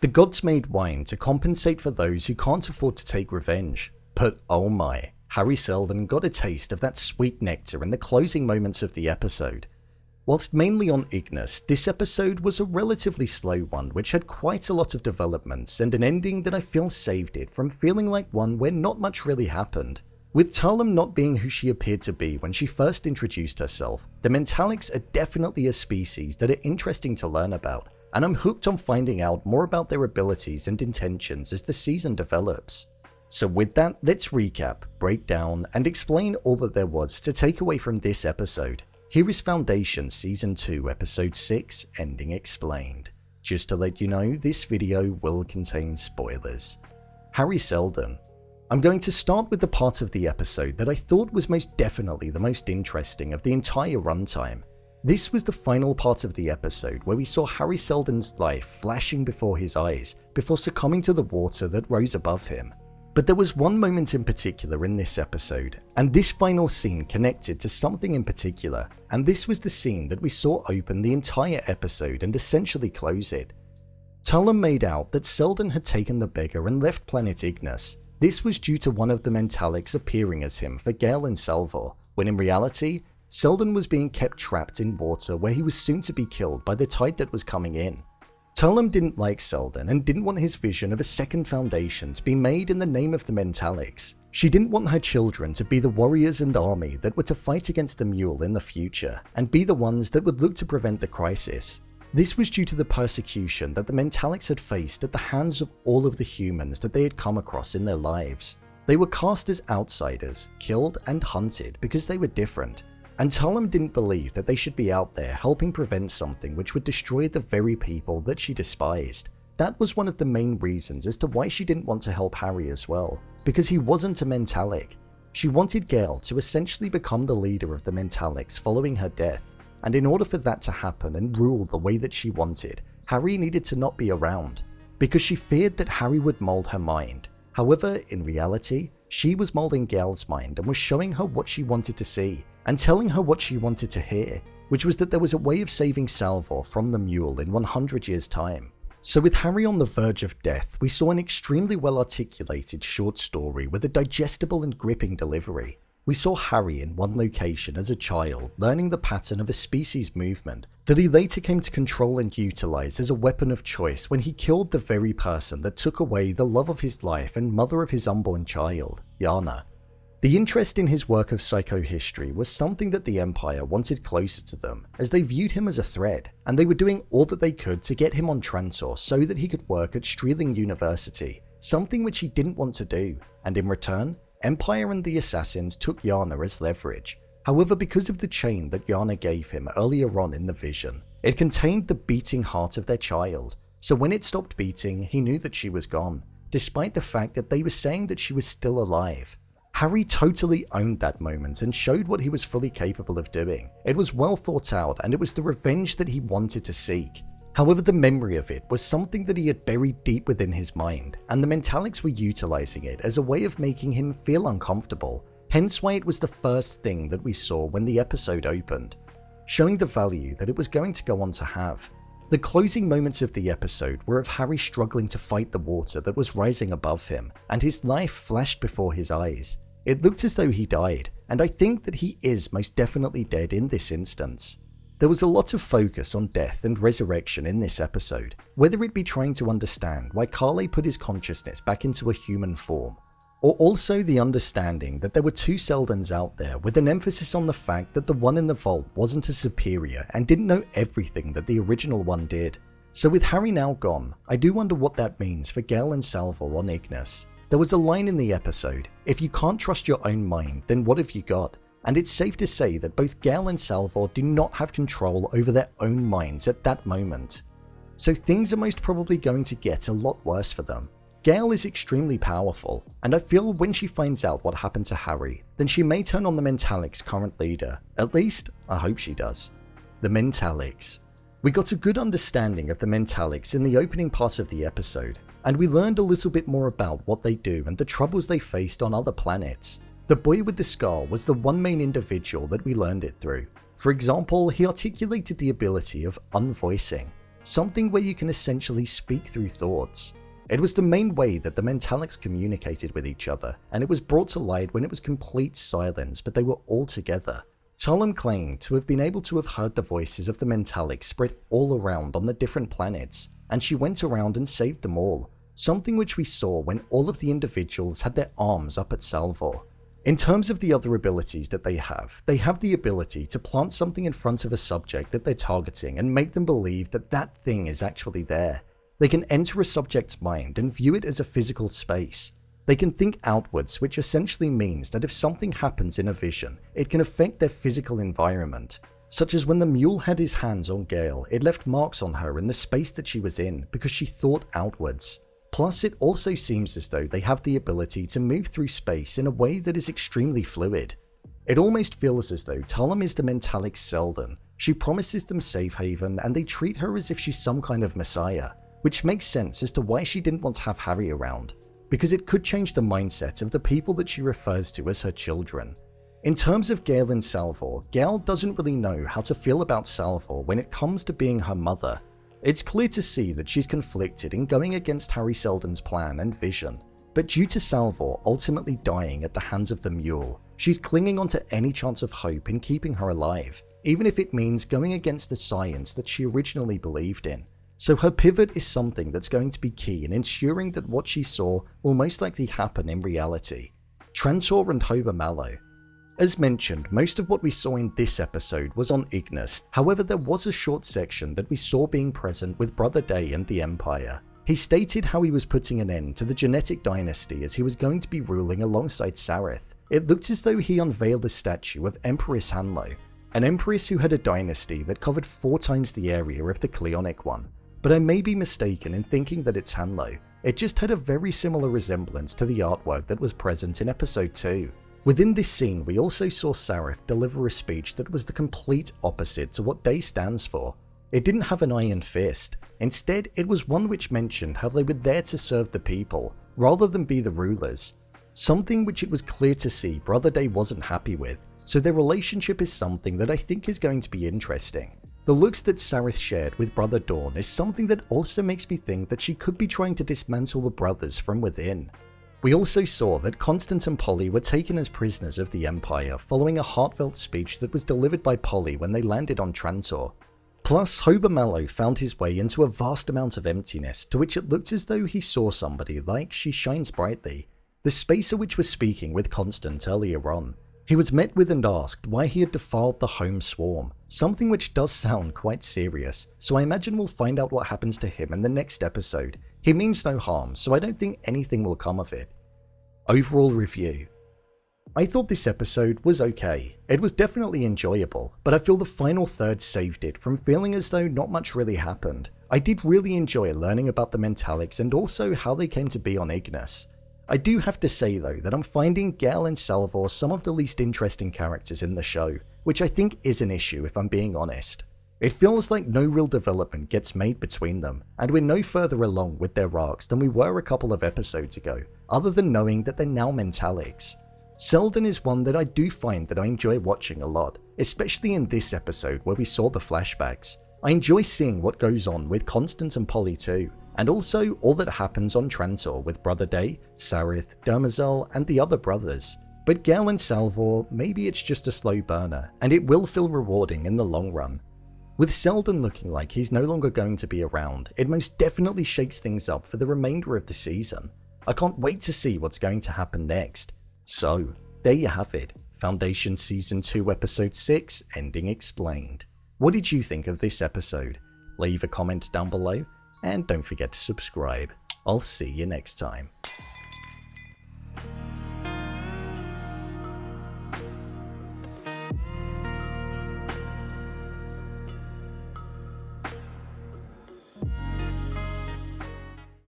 The gods made wine to compensate for those who can't afford to take revenge. But oh my, Harry Seldon got a taste of that sweet nectar in the closing moments of the episode. Whilst mainly on Ignus, this episode was a relatively slow one which had quite a lot of developments and an ending that I feel saved it from feeling like one where not much really happened. With Tellem not being who she appeared to be when she first introduced herself, the Mentalics are definitely a species that are interesting to learn about, and I'm hooked on finding out more about their abilities and intentions as the season develops. So with that, let's recap, break down, and explain all that there was to take away from this episode. Here is Foundation Season 2 Episode 6, Ending Explained. Just to let you know, this video will contain spoilers. Harry Seldon. I'm going to start with the part of the episode that I thought was most definitely the most interesting of the entire runtime. This was the final part of the episode where we saw Harry Seldon's life flashing before his eyes before succumbing to the water that rose above him. But there was one moment in particular in this episode, and this final scene connected to something in particular, and this was the scene that we saw open the entire episode and essentially close it. Tellem made out that Seldon had taken the beggar and left planet Ignus. This was due to one of the Mentalics appearing as him for Gaal and Salvor, when in reality, Seldon was being kept trapped in water where he was soon to be killed by the tide that was coming in. Tellem didn't like Seldon and didn't want his vision of a second foundation to be made in the name of the Mentalics. She didn't want her children to be the warriors and army that were to fight against the mule in the future and be the ones that would look to prevent the crisis. This was due to the persecution that the Mentalics had faced at the hands of all of the humans that they had come across in their lives. They were cast as outsiders, killed and hunted because they were different. And Tellem didn't believe that they should be out there helping prevent something which would destroy the very people that she despised. That was one of the main reasons as to why she didn't want to help Harry as well, because he wasn't a Mentalic. She wanted Gaal to essentially become the leader of the Mentalics following her death, and in order for that to happen and rule the way that she wanted, Harry needed to not be around, because she feared that Harry would mold her mind. However, in reality, she was molding Gaal's mind and was showing her what she wanted to see, and telling her what she wanted to hear, which was that there was a way of saving Salvor from the mule in 100 years' time. So with Harry on the verge of death, we saw an extremely well articulated short story with a digestible and gripping delivery. We saw Harry in one location as a child learning the pattern of a species movement that he later came to control and utilize as a weapon of choice when he killed the very person that took away the love of his life and mother of his unborn child, Yana. The interest in his work of psychohistory was something that the Empire wanted closer to them, as they viewed him as a threat, and they were doing all that they could to get him on Trantor so that he could work at Streeling University, something which he didn't want to do, and in return, Empire and the Assassins took Yana as leverage. However, because of the chain that Yana gave him earlier on in the vision, it contained the beating heart of their child, so when it stopped beating, he knew that she was gone, despite the fact that they were saying that she was still alive. Harry totally owned that moment and showed what he was fully capable of doing. It was well thought out, and it was the revenge that he wanted to seek. However, the memory of it was something that he had buried deep within his mind, and the Mentalics were utilizing it as a way of making him feel uncomfortable, hence why it was the first thing that we saw when the episode opened, showing the value that it was going to go on to have. The closing moments of the episode were of Harry struggling to fight the water that was rising above him, and his life flashed before his eyes. It looked as though he died, and I think that he is most definitely dead in this instance. There was a lot of focus on death and resurrection in this episode, whether it be trying to understand why Gaal put his consciousness back into a human form, or also the understanding that there were two Seldons out there with an emphasis on the fact that the one in the vault wasn't a superior and didn't know everything that the original one did. So with Harry now gone, I do wonder what that means for Gaal and Salvor on Ignus. There was a line in the episode, if you can't trust your own mind, then what have you got? And it's safe to say that both Gaal and Salvor do not have control over their own minds at that moment. So things are most probably going to get a lot worse for them. Gaal is extremely powerful, and I feel when she finds out what happened to Harry, then she may turn on the Mentalics' current leader. At least, I hope she does. The Mentalics. We got a good understanding of the Mentalics in the opening part of the episode, and we learned a little bit more about what they do and the troubles they faced on other planets. The boy with the scar was the one main individual that we learned it through. For example, he articulated the ability of unvoicing. something where you can essentially speak through thoughts. It was the main way that the Mentalics communicated with each other, and it was brought to light when it was complete silence, but they were all together. Tellem claimed to have been able to have heard the voices of the Mentalics spread all around on the different planets, and she went around and saved them all, something which we saw when all of the individuals had their arms up at Salvor. In terms of the other abilities that they have the ability to plant something in front of a subject that they're targeting and make them believe that that thing is actually there. They can enter a subject's mind and view it as a physical space. They can think outwards, which essentially means that if something happens in a vision, it can affect their physical environment. Such as when the mule had his hands on Gaal, it left marks on her in the space that she was in because she thought outwards. Plus, it also seems as though they have the ability to move through space in a way that is extremely fluid. It almost feels as though Tellem is the Mentalics' Seldon. She promises them safe haven and they treat her as if she's some kind of messiah, which makes sense as to why she didn't want to have Harry around, because it could change the mindset of the people that she refers to as her children. In terms of Gaal and Salvor, Gaal doesn't really know how to feel about Salvor when it comes to being her mother. It's clear to see that she's conflicted in going against Harry Seldon's plan and vision, but due to Salvor ultimately dying at the hands of the mule, she's clinging onto any chance of hope in keeping her alive, even if it means going against the science that she originally believed in. So her pivot is something that's going to be key in ensuring that what she saw will most likely happen in reality. Trantor and Hober Mallow. As mentioned, most of what we saw in this episode was on Ignus, however there was a short section that we saw being present with Brother Day and the Empire. He stated how he was putting an end to the genetic dynasty as he was going to be ruling alongside Sareth. It looked as though he unveiled a statue of Empress Hanlo, an empress who had a dynasty that covered 4 times the area of the Cleonic one. But I may be mistaken in thinking that it's Hanlo. It just had a very similar resemblance to the artwork that was present in episode 2. Within this scene, we also saw Sareth deliver a speech that was the complete opposite to what Day stands for. It didn't have an iron fist. Instead, it was one which mentioned how they were there to serve the people, rather than be the rulers. Something which it was clear to see Brother Day wasn't happy with, so their relationship is something that I think is going to be interesting. The looks that Sareth shared with Brother Dawn is something that also makes me think that she could be trying to dismantle the brothers from within. We also saw that Constance and Polly were taken as prisoners of the Empire following a heartfelt speech that was delivered by Polly when they landed on Trantor. Plus, Hober Mallow found his way into a vast amount of emptiness, to which it looked as though he saw somebody like She Shines Brightly, the spacer which was speaking with Constance earlier on. He was met with and asked why he had defiled the home swarm, something which does sound quite serious, so I imagine we'll find out what happens to him in the next episode. He means no harm, so I don't think anything will come of it. Overall review. I thought this episode was okay. It was definitely enjoyable, but I feel the final third saved it from feeling as though not much really happened. I did really enjoy learning about the Mentalics and also how they came to be on Ignus. I do have to say though that I'm finding Gaal and Salvor some of the least interesting characters in the show, which I think is an issue if I'm being honest. It feels like no real development gets made between them, and we're no further along with their arcs than we were a couple of episodes ago, other than knowing that they're now Mentalics. Seldon is one that I do find that I enjoy watching a lot, especially in this episode where we saw the flashbacks. I enjoy seeing what goes on with Constance and Polly too, and also all that happens on Trantor with Brother Day, Sareth, Dermazel, and the other brothers. But Gaal and Salvor, maybe it's just a slow burner, and it will feel rewarding in the long run. With Seldon looking like he's no longer going to be around, it most definitely shakes things up for the remainder of the season. I can't wait to see what's going to happen next. So, there you have it, Foundation Season 2 Episode 6, Ending Explained. What did you think of this episode? Leave a comment down below, and don't forget to subscribe. I'll see you next time.